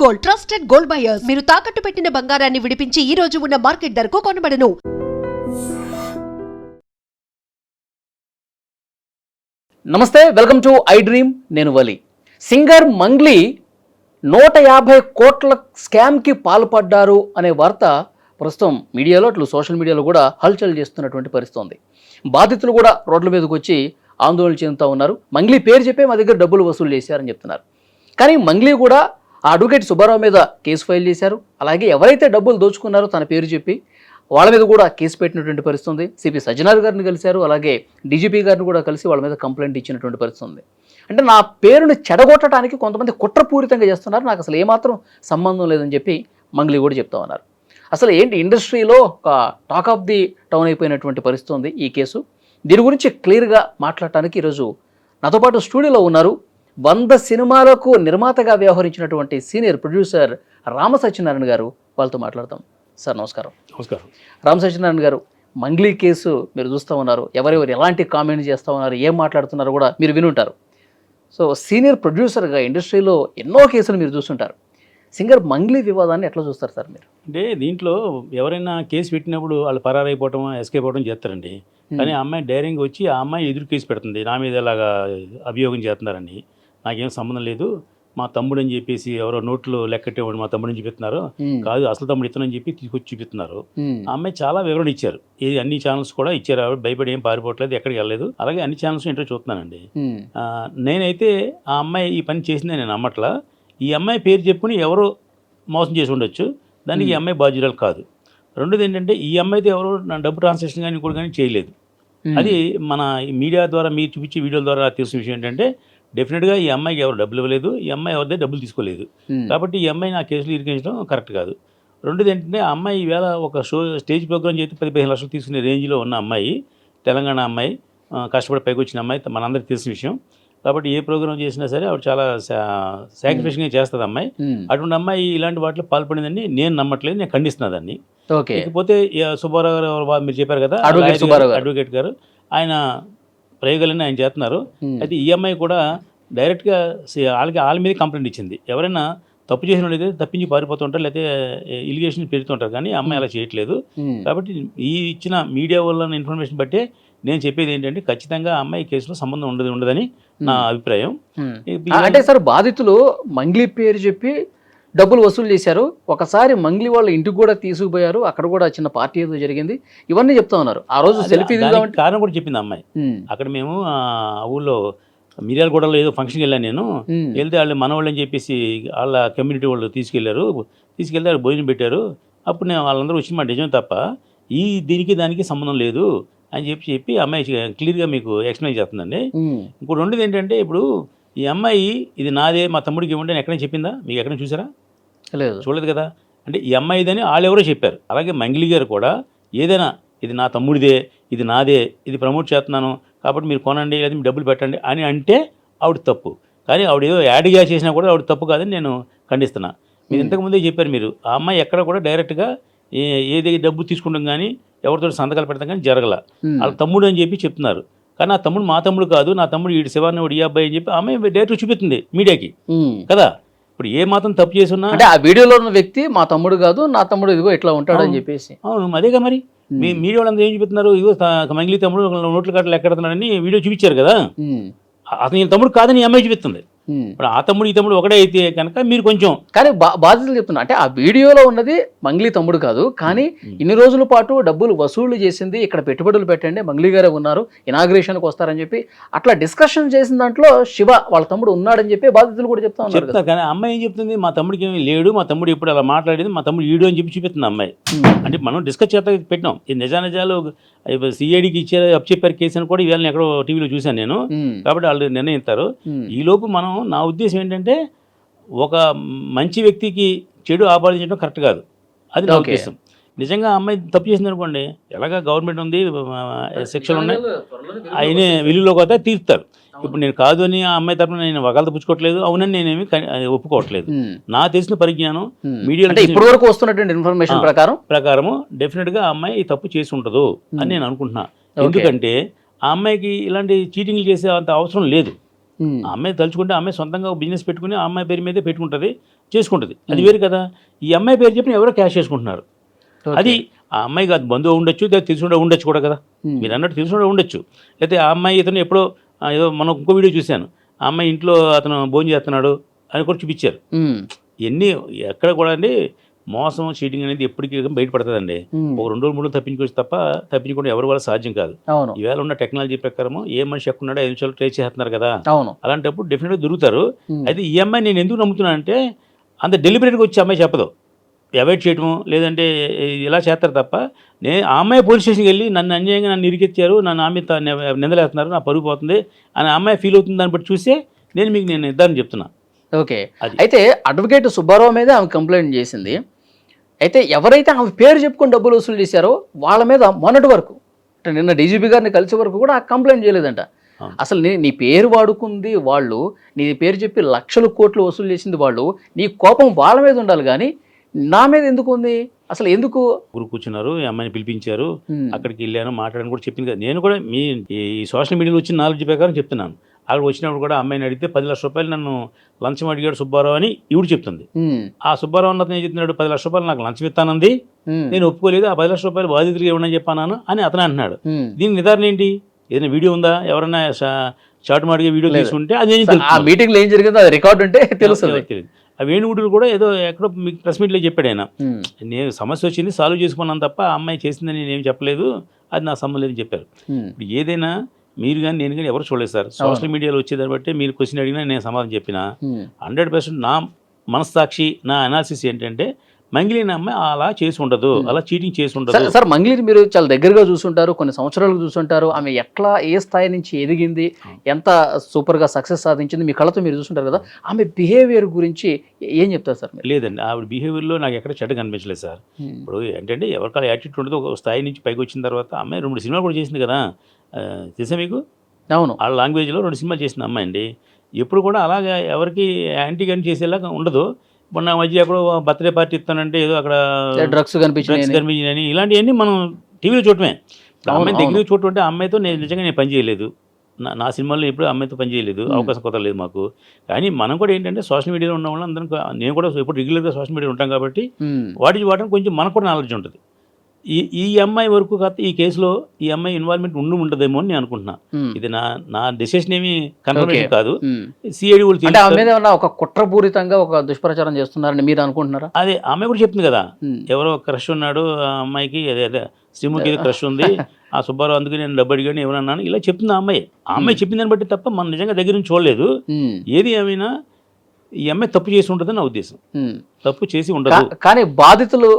Gold, trusted gold buyers. మీరు తాకట్టు పెట్టిన బంగారాన్ని విడిపించి ఈ రోజు ఉన్న మార్కెట్ ధరకు కొనబడను. నమస్తే, వెల్కమ్ టు ఐ డ్రీమ్. నేను వలి. సింగర్ మంగ్లీ 150 కోట్ల స్కామ్కి పాల్పడ్డారు అనే వార్త ప్రస్తుతం మీడియాలో అట్లు సోషల్ మీడియాలో కూడా హల్చల్ చేస్తున్నటువంటి పరిస్థితి ఉంది. బాధితులు కూడా రోడ్ల మీదకి వచ్చి ఆందోళన చెందుతూ ఉన్నారు. మంగ్లీ పేరు చెప్పే మా దగ్గర డబ్బులు వసూలు చేశారని చెప్తున్నారు. కానీ మంగ్లీ కూడా ఆ అడ్వకేట్ సుబ్బారావు మీద కేసు ఫైల్ చేశారు. అలాగే ఎవరైతే డబ్బులు దోచుకున్నారో తన పేరు చెప్పి వాళ్ళ మీద కూడా కేసు పెట్టినటువంటి పరిస్థితి ఉంది. సిపి సజ్జనార్ గారిని కలిశారు. అలాగే డీజీపీ గారిని కూడా కలిసి వాళ్ళ మీద కంప్లైంట్ ఇచ్చినటువంటి పరిస్థితి ఉంది. అంటే నా పేరుని చెడగొట్టడానికి కొంతమంది కుట్రపూరితంగా చేస్తున్నారు, నాకు అసలు ఏమాత్రం సంబంధం లేదని చెప్పి మంగ్లీ కూడా చెప్తా ఉన్నారు. అసలు ఏంటి, ఇండస్ట్రీలో ఒక టాక్ ఆఫ్ ది టౌన్ అయిపోయినటువంటి పరిస్థితి ఉంది ఈ కేసు. దీని గురించి క్లియర్గా మాట్లాడటానికి ఈరోజు నాతో పాటు స్టూడియోలో ఉన్నారు 100 సినిమాలకు నిర్మాతగా వ్యవహరించినటువంటి సీనియర్ ప్రొడ్యూసర్ రామ సత్యనారాయణ గారు. వాళ్ళతో మాట్లాడతాం. సార్ నమస్కారం. నమస్కారం. రామ సత్యనారాయణ గారు, మంగ్లీ కేసు మీరు చూస్తూ ఉన్నారు, ఎవరెవరు ఎలాంటి కామెంట్ చేస్తూ ఉన్నారు, ఏం మాట్లాడుతున్నారో కూడా మీరు వినుంటారు. సో సీనియర్ ప్రొడ్యూసర్గా ఇండస్ట్రీలో ఎన్నో కేసులు మీరు చూస్తుంటారు. సింగర్ మంగ్లీ వివాదాన్ని ఎట్లా చూస్తారు సార్ మీరు? అంటే దీంట్లో ఎవరైనా కేసు పెట్టినప్పుడు వాళ్ళు పరారైపోవటం, ఎస్కేప్ అవ్వడం చేస్తారండి. కానీ ఆ అమ్మాయి డైరింగ్ వచ్చి ఆ అమ్మాయి ఎదురు కేసు పెడుతుంది, నా మీద ఇలాగా అభియోగం చేస్తున్నారని. నాకేం సంబంధం లేదు, మా తమ్ముడు అని చెప్పేసి ఎవరో నోట్లు లెక్కట్టేవాడు మా తమ్ముడు అని చూపిస్తున్నారు, కాదు అసలు తమ్ముడు ఇతనని చెప్పి తీసుకొచ్చి చూపిస్తున్నారు. ఆ అమ్మాయి చాలా వివరణ ఇచ్చారు, ఇది అన్ని ఛానల్స్ కూడా ఇచ్చారు. ఆవిడ భయపడి ఏం పారిపోవట్లేదు, ఎక్కడికి వెళ్ళలేదు. అలాగే అన్ని ఛానల్స్ ఇంటర్వ్యూ చూస్తున్నానండి. నేనైతే ఆ అమ్మాయి ఈ పని చేసిందే నేను నమ్మట్లా. ఈ అమ్మాయి పేరు చెప్పుకుని ఎవరో మోసం చేసి ఉండొచ్చు, దానికి ఈ అమ్మాయి బాధ్యురాలు కాదు. రెండోది ఏంటంటే ఈ అమ్మాయితో ఎవరో నా డబ్బు ట్రాన్సాక్షన్ కానీ కూడా కానీ చేయలేదు. అది మన మీడియా ద్వారా మీరు చూపించే వీడియోల ద్వారా తెలిసిన విషయం ఏంటంటే డెఫినెట్గా ఈ అమ్మాయికి ఎవరు డబ్బులు ఇవ్వలేదు, ఈ అమ్మాయి ఎవరిదే డబ్బులు తీసుకోలేదు. కాబట్టి ఈ అమ్మాయి నా కేసులు ఇరికించడం కరెక్ట్ కాదు. రెండోది ఏంటంటే ఆ అమ్మాయి ఈవేళ ఒక స్టేజ్ ప్రోగ్రామ్ చేసి 10-15 లక్షలు తీసుకునే రేంజ్లో ఉన్న అమ్మాయి, తెలంగాణ అమ్మాయి, కష్టపడి పైకి వచ్చిన అమ్మాయి, మనందరికీ తెలిసిన విషయం. కాబట్టి ఏ ప్రోగ్రామ్ చేసినా సరే ఆవిడ చాలా సాక్రిఫికేషన్గా చేస్తుంది అమ్మాయి. అటువంటి అమ్మాయి ఇలాంటి వాటిలో పాల్పడిందని నేను నమ్మట్లేదు, నేను ఖండిస్తున్నా దాన్ని. ఇకపోతే సుబ్బారావు గారు మీరు చెప్పారు కదా, అడ్వకేట్ గారు, ఆయన ప్రయోగాలన్నీ ఆయన చేస్తున్నారు. అయితే ఈ అమ్మాయి కూడా డైరెక్ట్గా వాళ్ళ మీద కంప్లైంట్ ఇచ్చింది. ఎవరైనా తప్పు చేసిన వాళ్ళు అయితే తప్పించి పారిపోతుంటారు, లేకపోతే ఇలిగేషన్ పెడుతుంటారు, కానీ అమ్మాయి అలా చేయట్లేదు. కాబట్టి ఈ ఇచ్చిన మీడియా వల్ల ఇన్ఫర్మేషన్ బట్టే నేను చెప్పేది ఏంటంటే ఖచ్చితంగా అమ్మాయి కేసులో సంబంధం ఉండదని నా అభిప్రాయం. అంటే సార్, బాధితులు మంగ్లీ పేరు చెప్పి డబ్బులు వసూలు చేశారు. ఒకసారి మంగ్లీ వాళ్ళ ఇంటికి కూడా తీసుకుపోయారు, అక్కడ కూడా చిన్న పార్టీ ఏదో జరిగింది, ఇవన్నీ చెప్తా ఉన్నారు. ఆ రోజు సెల్ఫీ కారణం కూడా చెప్పింది అమ్మాయి. అక్కడ మేము ఆ ఊళ్ళో మిర్యాలగూడలో ఏదో ఫంక్షన్కి వెళ్ళాను నేను. వెళ్తే వాళ్ళు మనవాళ్ళు అని చెప్పేసి వాళ్ళ కమ్యూనిటీ వాళ్ళు తీసుకెళ్తే భోజనం పెట్టారు. అప్పుడు నేను వాళ్ళందరూ వచ్చి మా నిజం తప్ప దీనికి దానికి సంబంధం లేదు అని చెప్పి అమ్మాయి క్లియర్గా మీకు ఎక్స్ప్లెయిన్ చేస్తుందండి. ఇంకోటి రెండోది ఏంటంటే ఇప్పుడు ఈ అమ్మాయి ఇది నాదే, మా తమ్ముడికి ఇవ్వండి అని ఎక్కడైనా చెప్పిందా? మీకు ఎక్కడైనా చూసారా? లేదు, చూడలేదు కదా. అంటే ఈ అమ్మాయిదని వాళ్ళు ఎవరో చెప్పారు. అలాగే మంగ్లీ గారు కూడా ఏదైనా ఇది నా తమ్ముడిదే, ఇది నాదే, ఇది ప్రమోట్ చేస్తున్నాను కాబట్టి మీరు కొనండి లేదా మీరు డబ్బులు పెట్టండి అని అంటే ఆవిడ తప్పు. కానీ ఆవిడ ఏదో యాడ్గా చేసినా కూడా ఆవిడ తప్పు కాదని నేను ఖండిస్తున్నా. మీరు ఇంతకుముందే చెప్పారు, మీరు ఆ అమ్మాయి ఎక్కడ కూడా డైరెక్ట్గా ఏది డబ్బు తీసుకుంటాం కానీ ఎవరితో సంతకాలు పెడతాం కానీ జరగల. వాళ్ళ తమ్ముడు అని చెప్పి చెప్తున్నారు. కానీ నా తమ్ముడు మా తమ్ముడు కాదు, నా తమ్ముడు ఈ శివాన్ని ఈ అబ్బాయి అని చెప్పి ఆమె డైరెక్ట్ చూపిస్తుంది మీడియాకి కదా. ఇప్పుడు ఏ మాత్రం తప్పు చేసి ఉన్నా అంటే ఆ వీడియోలో ఉన్న వ్యక్తి మా తమ్ముడు కాదు, నా తమ్ముడు ఇదిగో ఇట్లా ఉంటాడని చెప్పేసి. అవును, అదేగా మరి మీడియా వాళ్ళందరూ ఏం చూపిస్తున్నారు, ఇదిగో మంగ్లీ తమ్ముడు నోట్ల కట్టలు ఎక్కడుతున్నాడని వీడియో చూపించారు కదా. అతను ఈ తమ్ముడు కాదని ఈ అమ్మాయి చూపిస్తుంది. ఇప్పుడు ఆ తమ్ముడు ఈ తమ్ముడు ఒకటే అయితే కనుక మీరు కొంచెం. కానీ బాధితులు చెప్తున్నా అంటే ఆ వీడియోలో ఉన్నది మంగ్లీ తమ్ముడు కాదు, కానీ ఇన్ని రోజుల పాటు డబ్బులు వసూళ్లు చేసింది, ఇక్కడ పెట్టుబడులు పెట్టండి, మంగ్లీ గారే ఉన్నారు, ఇనాగ్రేషన్కి వస్తారని చెప్పి అట్లా డిస్కషన్ చేసిన దాంట్లో శివ వాళ్ళ తమ్ముడు ఉన్నాడని చెప్పి బాధితులు కూడా చెప్తా ఉన్నారు. కానీ అమ్మాయి ఏం చెప్తుంది, మా తమ్ముడికి ఏమీ లేడు, మా తమ్ముడు ఇప్పుడు అలా మాట్లాడేది, మా తమ్ముడు ఈడు అని చెప్పి చూపిస్తుంది అమ్మాయి. అంటే మనం డిస్కస్ చేత పెట్టినాం, ఈ నిజానిజాలు సిఐడికి ఇచ్చారు అప్పచెప్పారు కేసు అని కూడా ఇవాళ ఎక్కడో టీవీలో చూశాను నేను. కాబట్టి వాళ్ళు నిర్ణయిస్తారు. ఈలోపు మనం, నా ఉద్దేశం ఏంటంటే ఒక మంచి వ్యక్తికి చెడు ఆపాదించడం కరెక్ట్ కాదు, అది నా ఉద్దేశం. నిజంగా అమ్మాయి తప్పు చేసింది అనుకోండి, ఎలాగా గవర్నమెంట్ ఉంది, శిక్షలు ఉన్నాయి, ఆయనే విలువలోకి వస్తే తీరుతారు. ఇప్పుడు నేను కాదు అని ఆ అమ్మాయి తరఫున నేను వకాలత పుచ్చుకోవట్లేదు, అవునని నేనేమి ఒప్పుకోవట్లేదు. నా తెలిసిన పరిజ్ఞానం మీడియా ఇప్పటి వరకు వస్తున్నటువంటి ఇన్ఫర్మేషన్ ప్రకారము డెఫినెట్గా ఆ అమ్మాయి తప్పు చేసి ఉండదు అని నేను అనుకుంటున్నా. ఎందుకంటే ఆ అమ్మాయికి ఇలాంటి చీటింగ్లు చేసే అంత అవసరం లేదు. ఆ అమ్మాయి తలుచుకుంటే ఆ అమ్మాయి సొంతంగా బిజినెస్ పెట్టుకుని ఆ అమ్మాయి పేరు మీదే పెట్టుకుంటుంది. చేసుకుంటుంది, అది వేరు కదా. ఈ అమ్మాయి పేరు చెప్పిన ఎవరో క్యాష్ చేసుకుంటున్నారు. అది ఆ అమ్మాయి కాదు, బంధువు ఉండొచ్చు, లేదా తెలుసుకుంటే ఉండొచ్చు కూడా కదా. మీరు అన్నట్టు తెలుసుకుంటే ఉండొచ్చు. లేకపోతే ఆ అమ్మాయి ఇతను ఎప్పుడో ఏదో మనం ఇంకో వీడియో చూశాను, ఆ అమ్మాయి ఇంట్లో అతను భోజనం చేస్తున్నాడు అని కూడా చూపించారు. ఎన్ని ఎక్కడ కూడా అండి మోసం చీటింగ్ అనేది ఎప్పటికీ బయటపడుతుందండి. ఒక 2 రోజులు 3 రోజులు తప్పించుకోవచ్చు తప్ప తప్పించుకుంటే ఎవరి వల్ల సాధ్యం కాదు. ఈవేళ ఉన్న టెక్నాలజీ ప్రకారం ఏ మనిషి ఎక్కడున్నాడో 5 నిమిషాలు ట్రేస్ చేస్తున్నారు కదా. అలాంటప్పుడు డెఫినెట్గా దొరుకుతారు. అయితే ఈ అమ్మాయి నేను ఎందుకు నమ్ముతున్నానంటే అంత డెలిబరేట్గా వచ్చి అమ్మాయి చెప్పదు, అవాయిడ్ చేయటము లేదంటే ఇలా చేస్తారు తప్ప. ఆ అమ్మాయి పోలీస్ స్టేషన్కి వెళ్ళి నన్ను అన్యాయంగా నన్ను ఇరికిచ్చారు, నన్ను ఆమె నిందలేస్తున్నారు, నా పరుగు పోతుంది అని అమ్మాయి ఫీల్ అవుతుంది. దాన్ని బట్టి చూస్తే నేను నిర్ధారణ చెప్తున్నా. ఓకే, అయితే అడ్వకేట్ సుబ్బారావు మీద ఆమె కంప్లైంట్ చేసింది. అయితే ఎవరైతే ఆమె పేరు చెప్పుకొని డబ్బులు వసూలు చేశారో వాళ్ళ మీద మొన్నటి వరకు అంటే నిన్న డీజీపీ గారిని కలిసే వరకు కూడా కంప్లైంట్ చేయలేదంట. అసలు నీ పేరు వాడుకుంది వాళ్ళు, నీ పేరు చెప్పి లక్షల కోట్లు వసూలు చేసింది వాళ్ళు, నీ కోపం వాళ్ళ మీద ఉండాలి కానీ నా మీద ఎందుకు ఉంది? అసలు ఎందుకు గురు కూర్చున్నారు, ఈ అమ్మాయిని పిలిపించారు, అక్కడికి వెళ్ళాను మాట్లాడని కూడా చెప్పింది కదా. నేను కూడా ఈ సోషల్ మీడియాలో వచ్చిన నాలెడ్జ్ ప్రకారం చెప్తున్నాను. అక్కడ వచ్చినప్పుడు కూడా అమ్మాయిని అడిగితే 10 లక్షల రూపాయలు నన్ను లంచం అడిగాడు సుబ్బారావు అని ఈవిడ చెప్తుంది. ఆ సుబ్బారావు అన్నతను ఏం చెప్తున్నాడు, 10 లక్షల రూపాయలు నాకు లంచం ఇస్తానంది, నేను ఒప్పుకోలేదు, ఆ 10 లక్షల రూపాయలు బాధితుడికి ఇవ్వనని చెప్పాను అని అతను అంటున్నాడు. దీని నిర్ధారణ ఏంటి? ఏదైనా వీడియో ఉందా? ఎవరైనా చాటు మాడిగా వీడియో తీసుకుంటే అది మీటింగ్లో ఏం జరిగిందో అది రికార్డు ఉంటే తెలుస్తుంది. ఆ వేణుగుడులు కూడా ఏదో ఎక్కడో మీకు ప్రెస్ మీట్లో చెప్పాడు ఆయన, నేను సమస్య వచ్చింది సాల్వ్ చేసుకున్నాను తప్ప ఆ అమ్మాయి చేసిందని నేనేం చెప్పలేదు, అది నా సంబంధం లేదని చెప్పారు. ఇప్పుడు ఏదైనా మీరు కానీ నేను కానీ ఎవరు చూడలేదు సార్. సోషల్ మీడియాలో వచ్చేదాన్ని బట్టి మీరు క్వశ్చన్ అడిగినా నేను సమాధానం చెప్పిన 100% నా మనస్సాక్షి నా అనాలిసిస్ ఏంటంటే మంగిలిని అమ్మాయి అలా చేసి ఉండదు, అలా చీటింగ్ చేసి ఉండదు. సార్ మంగిలిని మీరు చాలా దగ్గరగా చూసుంటారు, కొన్ని సంవత్సరాలు చూసుంటారు. ఆమె ఎట్లా ఏ స్థాయి నుంచి ఎదిగింది, ఎంత సూపర్గా సక్సెస్ సాధించింది మీ కళ్ళతో మీరు చూసుంటారు కదా. ఆమె బిహేవియర్ గురించి ఏం చెప్తారు సార్? లేదండి, ఆవిడ బిహేవియర్లో నాకు ఎక్కడ చెడ్డ కనిపించలేదు సార్. ఇప్పుడు ఏంటంటే ఎవరికాల యాటిట్యూడ్ ఉండదు. ఒక స్థాయి నుంచి పైకి వచ్చిన తర్వాత అమ్మాయి 2 సినిమాలు కూడా చేసింది కదా, తెలుసా మీకు? అవును, ఆ లాంగ్వేజ్లో 2 సినిమాలు చేసిన అమ్మాయి అండి. ఎప్పుడు కూడా అలాగా ఎవరికి యాంటీ గన్ చేసేలాగా ఉండదు. మొన్న మధ్య ఎక్కడో బర్త్డే పార్టీ ఇస్తానంటే ఏదో అక్కడ డ్రగ్స్ కనిపించినాయని ఇలాంటివన్నీ మనం టీవీలో చూడటమే. అమ్మాయి దగ్గర చూడటం అంటే అమ్మాయితో నిజంగా నేను పని చేయలేదు, నా సినిమాల్లో ఎప్పుడు అమ్మాయితో పని చేయలేదు, అవకాశం కుదరలేదు మాకు. కానీ మనం కూడా ఏంటంటే సోషల్ మీడియాలో ఉన్న వాళ్ళు అందరం, నేను కూడా ఎప్పుడు రెగ్యులర్గా సోషల్ మీడియా ఉంటాం కాబట్టి వాటిని కొంచెం మనకు కూడా నాలెడ్జ్ ఉంటుంది. ఈ అమ్మాయి వరకు కాదు ఈ కేసులో ఈ అమ్మాయి ఇన్వాల్వ్మెంట్ ఉండదేమో అని నేను అనుకుంటున్నా. ఇది నా డెసిషన్ ఏమి కన్ఫర్మేషన్ కాదు. సిఐడి వాళ్ళు ఒక కుట్రపూరితంగా ఒక దుష్ప్రచారం చేస్తున్నారని మీరు అనుకుంటున్నారా? అదే అమ్మాయి కూడా చెప్తుంది కదా, ఎవరో క్రష్ ఉన్నాడు ఆ అమ్మాయికి, అదే శ్రీముఖి క్రష్ ఉంది, ఆ సుబ్బారావు అందుకే నేను డబ్బు అడిగాను ఎవరన్నాను, ఇలా చెప్తుంది ఆ అమ్మాయి. ఆ అమ్మాయి చెప్పిన దాన్ని బట్టి తప్ప మనం నిజంగా దగ్గర నుంచి చూడలేదు. ఏది ఏమైనా ఈ అమ్మాయి తప్పు చేసి ఉంటుందని నా ఉద్దేశం. తప్పు చేసి ఉండదు. కానీ బాధితులు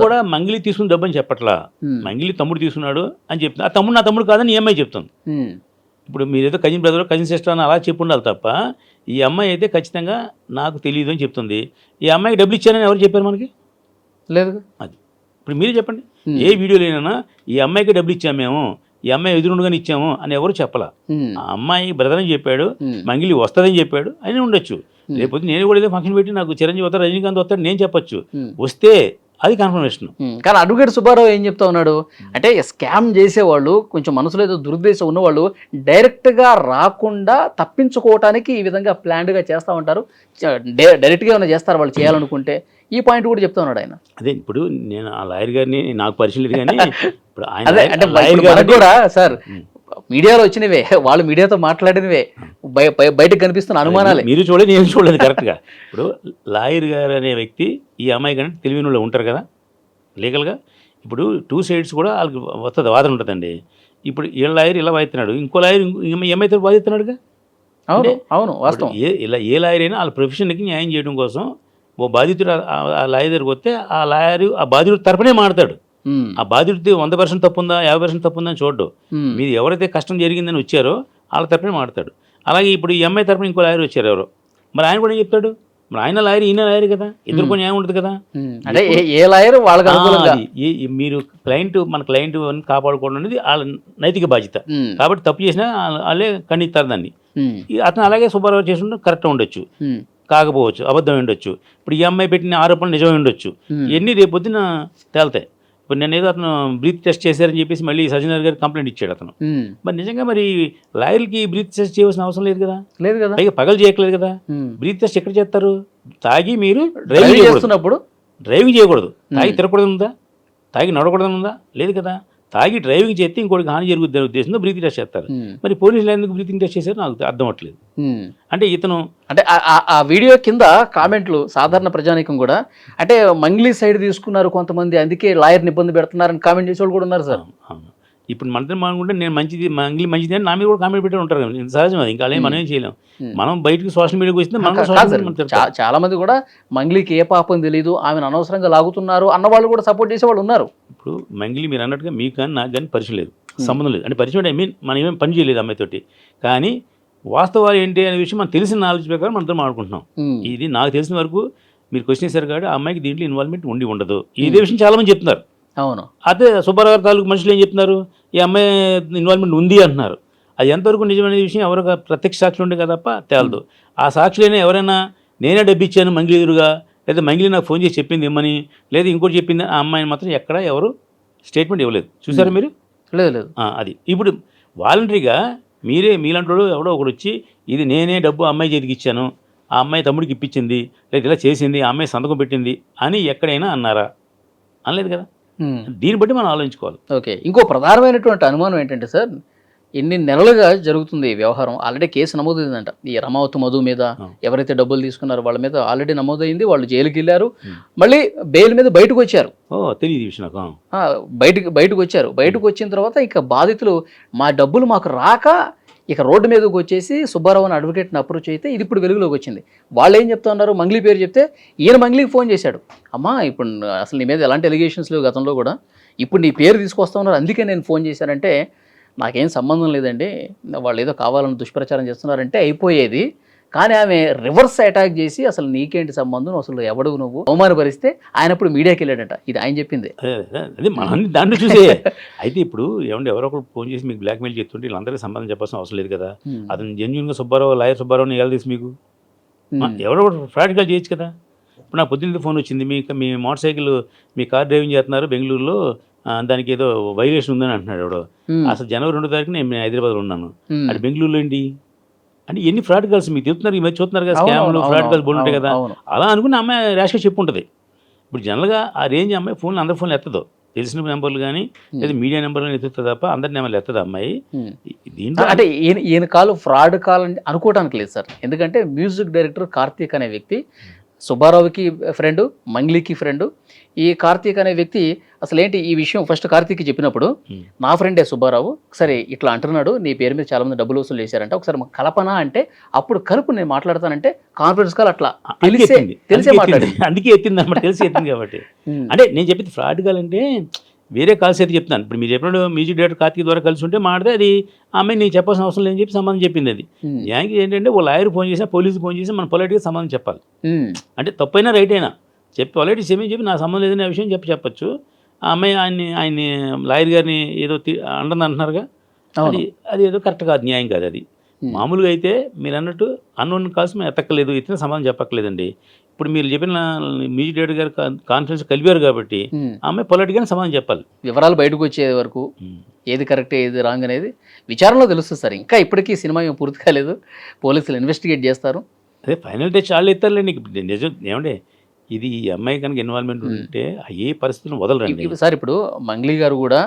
కూడా మంగిలి తీసుకుని డబ్బు అని చెప్పట్లా, మంగిలి తమ్ముడు తీసుకున్నాడు అని చెప్తుంది. ఆ తమ్ముడు నా తమ్ముడు కాదని ఈ అమ్మాయి చెప్తుంది. ఇప్పుడు మీరేదో కజిన్ బ్రదర్ కజిన్ సిస్టర్ అని అలా చెప్పి ఉండాలి తప్ప ఈ అమ్మాయి అయితే ఖచ్చితంగా నాకు తెలియదు అని చెప్తుంది. ఈ అమ్మాయికి డబ్బులు ఇచ్చారని ఎవరు చెప్పారు మనకి? లేదు. అది ఇప్పుడు మీరే చెప్పండి, ఏ వీడియోలోనైనా ఈ అమ్మాయికి డబ్బులు ఇచ్చాము మేము, ఈ అమ్మాయి ఎదురుండగానే ఇచ్చాము అని ఎవరు చెప్పలా. ఆ అమ్మాయి బ్రదర్ అని చెప్పాడు, మంగిలి వస్తుందని చెప్పాడు అని ఉండొచ్చు. లేకపోతే నేను కూడా ఏదో ఫంక్షన్ పెట్టి నాకు చిరంజీవి వస్తాడు, రజనీకాంత్ వస్తాడు నేను చెప్పొచ్చు, వస్తే అది కన్ఫర్మేషన్. కానీ అడ్వకేట్ సుబ్బారావు ఏం చెప్తా ఉన్నాడు అంటే స్కామ్ చేసేవాళ్ళు కొంచెం మనసులో ఏదో దురుద్దేశం ఉన్నవాళ్ళు డైరెక్ట్గా రాకుండా తప్పించుకోవటానికి ఈ విధంగా ప్లాన్డ్గా చేస్తూ ఉంటారు, డైరెక్ట్గా ఏమైనా చేస్తారు వాళ్ళు చేయాలనుకుంటే. ఈ పాయింట్ కూడా చెప్తా ఉన్నాడు ఆయన. అదే ఇప్పుడు నేను ఆ లాయర్ గారిని నాకు పరిచయం లేదు కానీ ఇప్పుడు ఆయన కూడా సార్ మీడియాలో వచ్చినవే, వాళ్ళు మీడియాతో మాట్లాడినవే బయటకు కనిపిస్తున్న అనుమానాలే మీరు చూడలేదు, నేను చూడలేదు కరెక్ట్గా. ఇప్పుడు లాయర్ గారు అనే వ్యక్తి ఈ అమ్మాయి కంటే తెలివిన వాళ్ళు ఉంటారు కదా లీగల్గా. ఇప్పుడు 2 సైడ్స్ కూడా వాళ్ళకి వస్తుంది, వాదన ఉంటుందండి. ఇప్పుడు ఈ లాయర్ ఇలా వాదిస్తున్నాడు, ఇంకో లాయర్ ఏమైతే వాదిస్తున్నాడుగా. అవును అవును వాస్తవం. ఏ లాయర్ అయినా వాళ్ళ ప్రొఫెషన్కి న్యాయం చేయడం కోసం ఓ బాధితుడు ఆ లాయర్ దగ్గరికి వస్తే ఆ లాయర్ ఆ బాధితుడు తరపునే మాడతాడు. ఆ బాధితుడికి 100% తప్పు ఉందా 50% తప్పు ఉందని చూడడు. మీరు ఎవరైతే కష్టం జరిగిందని వచ్చారో వాళ్ళ తరపునే మాడతాడు. అలాగే ఇప్పుడు ఈ అమ్మాయి తరపున ఇంకో లాయర్ వచ్చారు ఎవరో, మరి ఆయన కూడా ఏం చెప్తాడు? మరి ఆయన లాయర్ ఈయన లాయర్ కదా, ఇద్దరు కొన్ని న్యాయం ఉంటుంది కదా. అంటే ఏ లాయర్ వాళ్ళకి మీరు మన క్లయింట్ కాపాడుకోవడం అనేది వాళ్ళ నైతిక బాధ్యత. కాబట్టి తప్పు చేసినా వాళ్ళే ఖండిస్తారు దాన్ని. అతను అలాగే సుబ్బారావు చేసి కరెక్ట్ ఉండొచ్చు, కాకపోవచ్చు, అబద్ధం ఉండొచ్చు. ఇప్పుడు ఈ అమ్మాయి పెట్టిన ఆరోపణలు నిజమై ఉండొచ్చు, ఇవన్నీ రేపొద్దున తేలుతాయి. ఇప్పుడు నేను ఏదో అతను బ్రీత్ టెస్ట్ చేశారని చెప్పేసి మళ్ళీ సజ్జనర్ గారు కంప్లైంట్ ఇచ్చాడు అతను. మరి నిజంగా మరి లాయర్కి బ్రీత్ టెస్ట్ చేయవలసిన అవసరం లేదు కదా, లేదు కదా, పైగా పగలు చేయట్లేదు కదా. బ్రీత్ టెస్ట్ ఎక్కడ చేస్తారు? తాగి మీరు డ్రైవింగ్ చేస్తున్నప్పుడు డ్రైవింగ్ చేయకూడదు, తాగి తిరగకూడదు ఉందా, తాగి నడవకూడదు ఉందా, లేదు కదా. తాగి డ్రైవింగ్ చేస్తే ఇంకోటికి హాని జరుగుద్ది అనే ఉద్దేశంతో బ్రీతింగ్ టెస్ట్ చేస్తారు. మరి పోలీసులు ఎందుకు బ్రీతింగ్ టెస్ట్ చేశారు నాకు అర్థం అవ్వట్లేదు. అంటే ఇతను అంటే ఆ వీడియో కింద కామెంట్లు సాధారణ ప్రజానీకం కూడా అంటే మంగ్లీ సైడ్ తీసుకున్నారు కొంతమంది, అందుకే లాయర్ని ఇబ్బంది పెడుతున్నారని కామెంట్ చేసే వాళ్ళు కూడా ఉన్నారు సార్. ఇప్పుడు మనతో మానుకుంటే నేను మంచిది అని నా మీద కూడా కామెంట్ పెట్టి ఉంటారు కదా, సహజం అది. ఇంకా మనం ఏం చేయలేం. మనం బయటకు సోషల్ మీడియాకి వస్తే చాలా మంది కూడా మంగ్లీకి ఏ పాపం తెలియదు, ఆమెను అనవసరంగా లాగుతున్నారు అన్న వాళ్ళు కూడా సపోర్ట్ చేసే వాళ్ళు ఉన్నారు. ఇప్పుడు మంగ్లీ మీరు అన్నట్టుగా మీకు కానీ నాకు కానీ పరిచయం లేదు, సంబంధం లేదు. అంటే పరిచయం ఐ మీన్ మనం ఏమేమి పని చేయలేదు అమ్మాయితోటి. కానీ వాస్తవాలు ఏంటి అనే విషయం మనం తెలిసిన నాలెడ్జ్ ప్రకారం మనతో మాట్లాడుకుంటున్నాం. ఇది నాకు తెలిసిన వరకు మీరు క్వశ్చన్ చేశారు కాబట్టి ఆ అమ్మాయికి దీంట్లో ఇన్వాల్వ్మెంట్ ఉండదు. ఇదే విషయం చాలా మంది చెప్తున్నారు. అవును. అదే సుబ్బారావు గారి తాలూకు మనుషులు ఏం చెప్తున్నారు, ఈ అమ్మాయి ఇన్వాల్వ్మెంట్ ఉంది అంటున్నారు. అది ఎంతవరకు నిజమైన విషయం ఎవరు ప్రత్యక్ష సాక్షులు ఉండే కదా తప్ప తేలదు. ఆ సాక్షులైనా ఎవరైనా నేనే డబ్బు ఇచ్చాను మంగ్లీ ఎదురుగా, లేదా మంగ్లీ నాకు ఫోన్ చేసి చెప్పింది ఇమ్మని, లేదా ఇంకోటి చెప్పింది, ఆ అమ్మాయిని మాత్రం ఎక్కడ ఎవరు స్టేట్మెంట్ ఇవ్వలేదు. చూసారా మీరు? లేదు. అది ఇప్పుడు వాలంటరీగా మీలాంటి ఎవడో ఒకడు వచ్చి ఇది నేనే డబ్బు అమ్మాయి చేతికి ఇచ్చాను, ఆ అమ్మాయి తమ్ముడికి ఇప్పించింది, లేదా ఇలా చేసింది, ఆ అమ్మాయి సంతకం పెట్టింది అని ఎక్కడైనా అన్నారా? అనలేదు కదా. దీన్ని బట్టి మనం ఆలోచించుకోవాలి. ఓకే. ఇంకో ప్రధానమైనటువంటి అనుమానం ఏంటంటే సార్, ఎన్ని నెలలుగా జరుగుతుంది ఈ వ్యవహారం, ఆల్రెడీ కేసు నమోదైందంట. ఈ రమావతి మధు మీద ఎవరైతే డబ్బులు తీసుకున్నారో వాళ్ళ మీద ఆల్రెడీ నమోదైంది, వాళ్ళు జైలుకి వెళ్ళారు, మళ్ళీ బెయిల్ మీద బయటకు వచ్చారు. తెలియదు విషయం నాకు. బయటకు వచ్చారు. బయటకు వచ్చిన తర్వాత ఇక బాధితులు మా డబ్బులు మాకు రాక ఇక రోడ్డు మీదకి వచ్చేసి సుబ్బారావు అని అడ్వకేట్ని అప్రోచ్ అయితే ఇది ఇప్పుడు వెలుగులోకి వచ్చింది. వాళ్ళు ఏం చెప్తా ఉన్నారు, మంగ్లీ పేరు చెప్తే ఈయన మంగ్లీకి ఫోన్ చేశాడు, అమ్మా ఇప్పుడు అసలు నీ మీద ఎలాంటి ఎలిగేషన్స్ లేవు గతంలో కూడా, ఇప్పుడు నీ పేరు తీసుకొస్తా ఉన్నారు అందుకే నేను ఫోన్ చేశానంటే నాకేం సంబంధం లేదండి, వాళ్ళు ఏదో కావాలని దుష్ప్రచారం చేస్తున్నారంటే అయిపోయేది. కానీ ఆమె రివర్స్ అటాక్ చేసి అసలు నీకేంటి సంబంధం, అసలు ఎవడు నువ్వు అవమానపరిస్తే ఆయన ఇప్పుడు మీడియాకి వెళ్ళాడట. ఇది ఆయన చెప్పింది. అదే మనం దాంట్లో చూసే. అయితే ఇప్పుడు ఎవరో ఒకరు ఫోన్ చేసి మీకు బ్లాక్మెయిల్ చేస్తుంటే వీళ్ళందరికీ సంబంధం చెప్పాల్సిన అవసరం లేదు కదా. అతను జెన్యున్గా సుబ్బారావు లాయర్ సుబ్బారావుని ఎలా తీసి మీకు ఎవరో ఒకటి ఫ్రాడ్గా చేయొచ్చు కదా. ఇప్పుడు నాకు పొద్దున్న ఫోన్ వచ్చింది, మీ మోటార్ సైకిల్ మీ కార్ డ్రైవింగ్ చేస్తున్నారు బెంగళూరులో, దానికి ఏదో వైలేషన్ ఉందని అంటున్నాడు ఎవడో. అసలు జనవరి 2వ తారీఖున నేను హైదరాబాద్లో ఉన్నాను, అది బెంగళూరులో ఏంటి అంటే ఎన్ని ఫ్రాడ్ కాల్స్ మీకు చెప్తున్నారు, ఈ మధ్య చూస్తున్నారు కదా, స్కామ్లు ఫ్రాడ్ కాల్స్ బోల్ ఉంటాయి కదా. అలా అనుకుని అమ్మాయి ర్యాష్గా చెప్పుంటుంది. ఇప్పుడు జనరల్గా ఆ రేంజ్ అమ్మాయి ఫోన్లు అందరి ఫోన్లు ఎత్తదు, తెలిసిన నెంబర్లు కానీ లేదా మీడియా నెంబర్లు ఎత్తుతుంది తప్ప అందరి నెంబర్లు ఎత్తదు అమ్మాయి. దీంట్లో అంటే ఈయన కాలు ఫ్రాడ్ కాల్ అని అనుకోవడానికి లేదు సార్. ఎందుకంటే మ్యూజిక్ డైరెక్టర్ కార్తీక్ అనే వ్యక్తి సుబ్బారావుకి ఫ్రెండ్, మంగ్లీకి ఫ్రెండ్. ఈ కార్తీక్ అనే వ్యక్తి అసలు ఏంటి ఈ విషయం ఫస్ట్ కార్తీక్కి చెప్పినప్పుడు, నా ఫ్రెండే సుబ్బారావు, సరే ఇట్లా అంటున్నాడు, నీ పేరు మీద చాలా మంది డబ్బులు వసూలు చేశారంటే ఒకసారి కలపన అంటే అప్పుడు కలుపు నేను మాట్లాడతానంటే కాన్ఫరెన్స్ కాల్ అట్లా తెలిసే మాట్లాడింది, అందుకే ఎత్తింది అన్నమాట, తెలిసి ఎత్తింది కాబట్టి. అంటే నేను చెప్పింది ఫ్రాడ్ కాల్ అంటే వేరే కాల్స్ అయితే చెప్తాను. ఇప్పుడు మీరు చెప్పినప్పుడు మ్యూజిక్ డైరెక్టర్ కార్తీక్ ద్వారా కలిసి ఉంటే మాడితే అది ఆమె నీకు చెప్పాల్సిన అవసరం లేదని చెప్పి సంబంధం చెప్పింది. అది న్యాయానికి ఏంటంటే ఓ లాయర్ ఫోన్ చేసినా పోలీసు ఫోన్ చేసి మనం పొలైట్గా సంబంధం చెప్పాలి. అంటే తప్పైనా రైట్ అయినా చెప్పి పొలైట్ ఏమేమి చెప్పి నా సంబంధం లేదనే విషయం చెప్పచ్చు. ఆ అమ్మాయి ఆయన్ని లాయర్ గారిని ఏదో అంటుంది అంటున్నారుగా, అది ఏదో కరెక్ట్ కాదు, న్యాయం కాదు అది. మామూలుగా అయితే మీరు అన్నట్టు అన్నోన్ కాల్స్ మేము ఎత్తక్కలేదు, ఇతర సమాధానం చెప్పక్కలేదండి. ఇప్పుడు మీరు చెప్పిన మ్యూజిక్ డైరెక్టర్ గారు కాన్ఫరెన్స్ కలిపారు కాబట్టి ఆమె పొలైట్గానే సమాధానం చెప్పాలి. వివరాలు బయటకు వచ్చే వరకు ఏది కరెక్ట్ ఏది రాంగ్ అనేది విచారణలో తెలుస్తుంది సార్. ఇంకా ఇప్పటికీ సినిమా ఏం పూర్తి కాలేదు, పోలీసులు ఇన్వెస్టిగేట్ చేస్తారు. అదే ఫైనల్ డే చాలా ఎత్తారులేండి. నిజం ఏమంటే ఇది ఈ అమ్మాయి కనుక ఇన్వాల్వ్మెంట్ ఉంటే ఏ పరిస్థితులను వదలరండి సార్. ఇప్పుడు మంగ్లీ గారు కూడా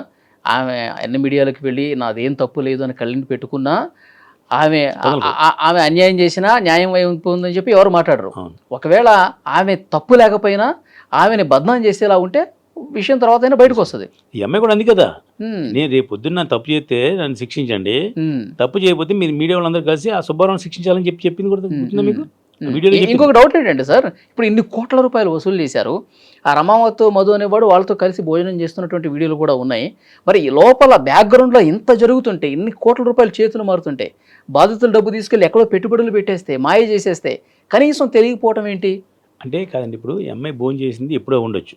ఆమె అన్ని మీడియాలకు వెళ్ళి నాదేం తప్పు లేదు అని కళ్ళని పెట్టుకున్నా ఆమె అన్యాయం చేసినా న్యాయం ఉందని చెప్పి ఎవరు మాట్లాడరు. ఒకవేళ ఆమె తప్పు లేకపోయినా ఆమెని బద్నాం చేసేలా ఉంటే విషయం తర్వాత అయినా బయటకు వస్తుంది. ఈ అమ్మాయి కూడా అంది కదా, నేను రేపు పొద్దున్న తప్పు చేస్తే నన్ను శిక్షించండి, తప్పు చేయకపోతే మీరు మీడియా వాళ్ళందరూ కలిసి ఆ సుబ్బారావుని శిక్షించాలని చెప్పింది కూడా గుర్తుందా మీకు? ఇంకొక డౌట్ ఏంటంటే సార్, ఇప్పుడు ఇన్ని కోట్ల రూపాయలు వసూలు చేశారు, ఆ రమావత్ మధు అనేవాడు వాళ్ళతో కలిసి భోజనం చేస్తున్నటువంటి వీడియోలు కూడా ఉన్నాయి. మరి ఈ లోపల బ్యాక్గ్రౌండ్లో ఇంత జరుగుతుంటే, ఇన్ని కోట్ల రూపాయలు చేతులు మారుతుంటే, బాధితులు డబ్బు తీసుకెళ్ళి ఎక్కడో పెట్టుబడులు పెట్టేస్తే, మాయ చేసేస్తే కనీసం తెలియకపోవటం ఏంటి అంటే కాదండి. ఇప్పుడు ఈ అమ్మాయి భోజనం చేసింది ఎప్పుడో ఉండొచ్చు,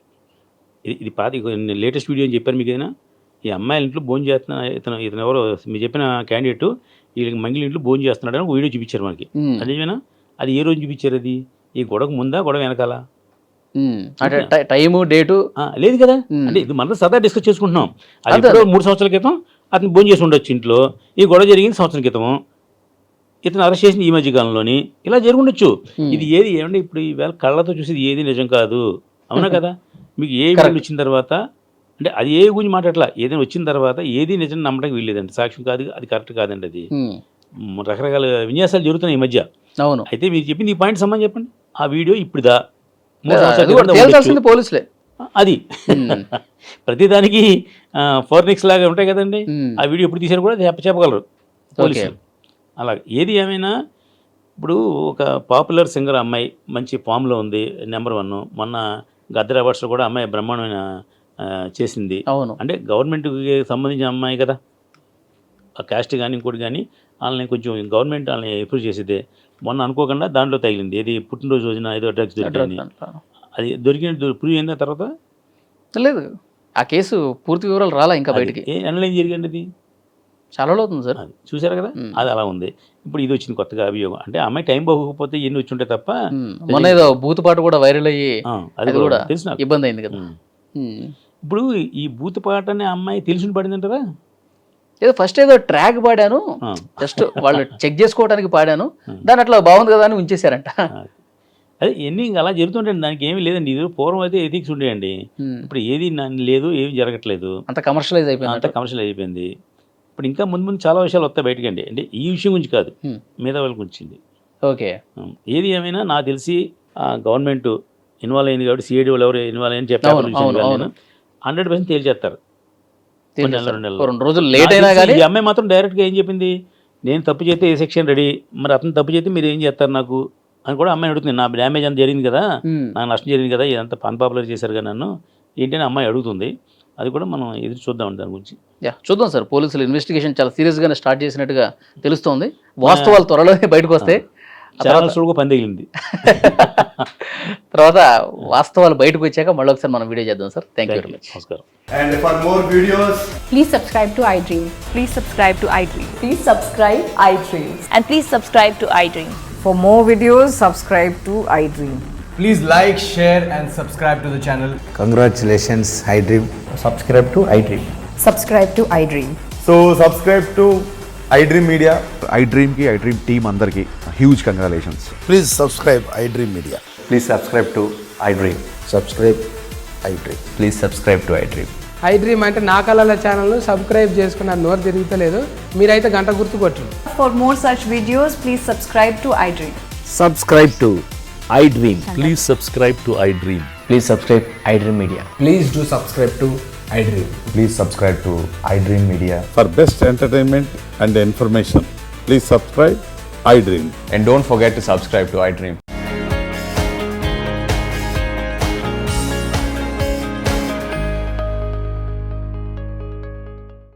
ఇది లేటెస్ట్ వీడియో అని చెప్పారు మీకు ఏదైనా. ఈ అమ్మాయిల ఇంట్లో భోజనం చేస్తున్న ఇతను ఎవరో మీరు చెప్పిన క్యాండిడేట్ వీళ్ళకి మంగిలి ఇంట్లో భోజనం చేస్తున్నాడు అని ఒక వీడియో చూపించారు మనకి. అదేమైనా అది ఏ రోజు చూపించారు? అది ఈ గొడవకు ముందా గొడవ వెనకాల? అంటే టైము డేటు లేదు కదా, అంటే ఇది మనం సదా డిస్కస్ చేసుకుంటున్నాం. అది ఎప్పుడో 3 సంవత్సరాల క్రితం అతను భోజనం చేసి ఉండొచ్చు ఇంట్లో, ఈ గొడవ జరిగింది సంవత్సరం క్రితం, ఇతను అరెస్ట్ చేసింది ఈ మధ్య కాలంలోని, ఇలా జరుగుండొచ్చు. ఇది ఏది ఏమంటే ఇప్పుడు ఈవేళ కళ్ళతో చూసేది ఏది నిజం కాదు, అవునా కదా? మీకు ఏ వీళ్ళు వచ్చిన తర్వాత అంటే అది ఏ గురించి మాట్లాడలా, ఏదైనా వచ్చిన తర్వాత ఏది నిజం నమ్మడానికి వీల్లేదండి, సాక్ష్యం కాదు, అది కరెక్ట్ కాదండి. అది రకరకాల విన్యాసాలు జరుగుతున్నాయి ఈ మధ్య. అవును. అయితే మీరు చెప్పింది ఈ పాయింట్ సంబంధం చెప్పండి. ఆ వీడియో ఇప్పుడుదా పోలీసులే అది ప్రతిదానికి ఫోర్నిక్స్ లాగా ఉంటాయి కదండి, ఆ వీడియో ఎప్పుడు తీసారు కూడా చెప్పగలరు పోలీసులు. అలాగే ఏది ఏమైనా ఇప్పుడు ఒక పాపులర్ సింగర్ అమ్మాయి మంచి ఫామ్లో ఉంది, నెంబర్ 1. మొన్న గద్దర్ అవార్డ్స్లో కూడా అమ్మాయి బ్రహ్మాండమైన చేసింది. అవును. అంటే గవర్నమెంట్కి సంబంధించిన అమ్మాయి కదా, ఆ క్యాస్ట్ కానీ ఇంకోటి కానీ వాళ్ళని కొంచెం గవర్నమెంట్ వాళ్ళని అప్రూవ్ చేసేదే. మొన్న అనుకోకుండా దాంట్లో తగిలింది, ఏది పుట్టినరోజు రోజున ఏదో డ్రగ్స్ దొరికింది, అది దొరికిన ప్రూవ్ అయిన తర్వాత లేదు ఆ కేసు పూర్తి వివరాలు రాలా ఇంకా బయటికి. అనలైజ్ జరిగింది, అది చాలా అవుతుంది సార్, చూసారు కదా, అది అలా ఉంది. ఇప్పుడు ఇది వచ్చింది కొత్తగా అభియోగం, అంటే అమ్మాయి టైం బాగోకపోతే ఎన్ని వచ్చి ఉంటాయి తప్ప. మొన్న ఏదో బూతుపాట కూడా వైరల్ అయ్యి అది కూడా తెలిసిన ఇబ్బంది అయింది కదా. ఇప్పుడు ఈ బూతుపాట అనే అమ్మాయి తెలిసి పడిందంటారా? ఏదో ఫస్ట్ ఏదో ట్రాక్ పాడాను, జస్ట్ వాళ్ళు చెక్ చేసుకోవడానికి పాడాను, దాని అట్లా బాగుంది కదా అని ఉంచేశారంట. అదే ఎన్ని అలా జరుగుతుంటాయండి, దానికి ఏమీ లేదండి. ఇది పూర్వం అయితే ఎథిక్స్ ఉండేయండి, ఇప్పుడు ఏది లేదు, ఏమి జరగట్లేదు, అంత కమర్షియలైజ్ అయిపోయింది, అంత కమర్షియల్ అయిపోయింది. ఇప్పుడు ఇంకా ముందు ముందు చాలా విషయాలు వస్తాయి బయటకండి, అంటే ఈ విషయం గురించి కాదు, మీద వాళ్ళకి వచ్చింది. ఓకే. ఏది ఏమైనా నాకు తెలిసి గవర్నమెంట్ ఇన్వాల్వ్ అయింది కాబట్టి సిఐడి వాళ్ళు ఎవరు ఇన్వాల్వ్ అయ్యని చెప్పారు, 100% తేల్చేస్తారు. 2 రోజులు లేట్ అయినా కానీ ఈ అమ్మాయి మాత్రం డైరెక్ట్గా ఏం చెప్పింది, నేను తప్పు చేస్తే ఏ సెక్షన్ రెడీ, మరి అతను తప్పు చేస్తే మీరు ఏం చేస్తారు నాకు అని కూడా అమ్మాయి అడుగుతుంది. నా డ్యామేజ్ అంత జరిగింది కదా, నాకు నష్టం జరిగింది కదా, ఇదంతా అన్పాపులర్ చేశారు కదా నన్ను ఏంటని అమ్మాయి అడుగుతుంది. అది కూడా మనం ఎదురు చూద్దాం దాని గురించి. చూద్దాం సార్, పోలీసులు ఇన్వెస్టిగేషన్ చాలా సీరియస్గానే స్టార్ట్ చేసినట్టుగా తెలుస్తోంది. వాస్తవాలు త్వరలోనే బయటకు వస్తాయి, ఛానల్స్ కూడా పని తగిలింది. తర్వాత వాస్తవాలు బయటకు వచ్చాక మళ్ళీ ఒకసారి మనం వీడియో చేద్దాం sir. Thank you very much. నమస్కారం. And for more videos, Please subscribe to iDream. Please subscribe to iDream. Please subscribe iDream. And please subscribe to iDream. For more videos, subscribe to iDream. please like, share and subscribe to the channel. Congratulations, iDream. Subscribe to iDream. Subscribe to iDream. So subscribe to iDream Media. iDream ki iDream team andarki huge congratulations. Please subscribe iDream Media. Please subscribe to iDream. Subscribe iDream. Please subscribe to iDream. iDream అంటే నా కళల ఛానల్ను subscribe చేసుకున్న నోరు తిరుగుతలేదు, మీరైతే గంట గుర్తు కొట్టండి. For more such videos, please subscribe to iDream. Subscribe to iDream. Please subscribe to iDream. Please subscribe iDream Media. Please do subscribe to iDream. Please subscribe to iDream Media. For best entertainment and information, please subscribe iDream. And don't forget to subscribe to iDream.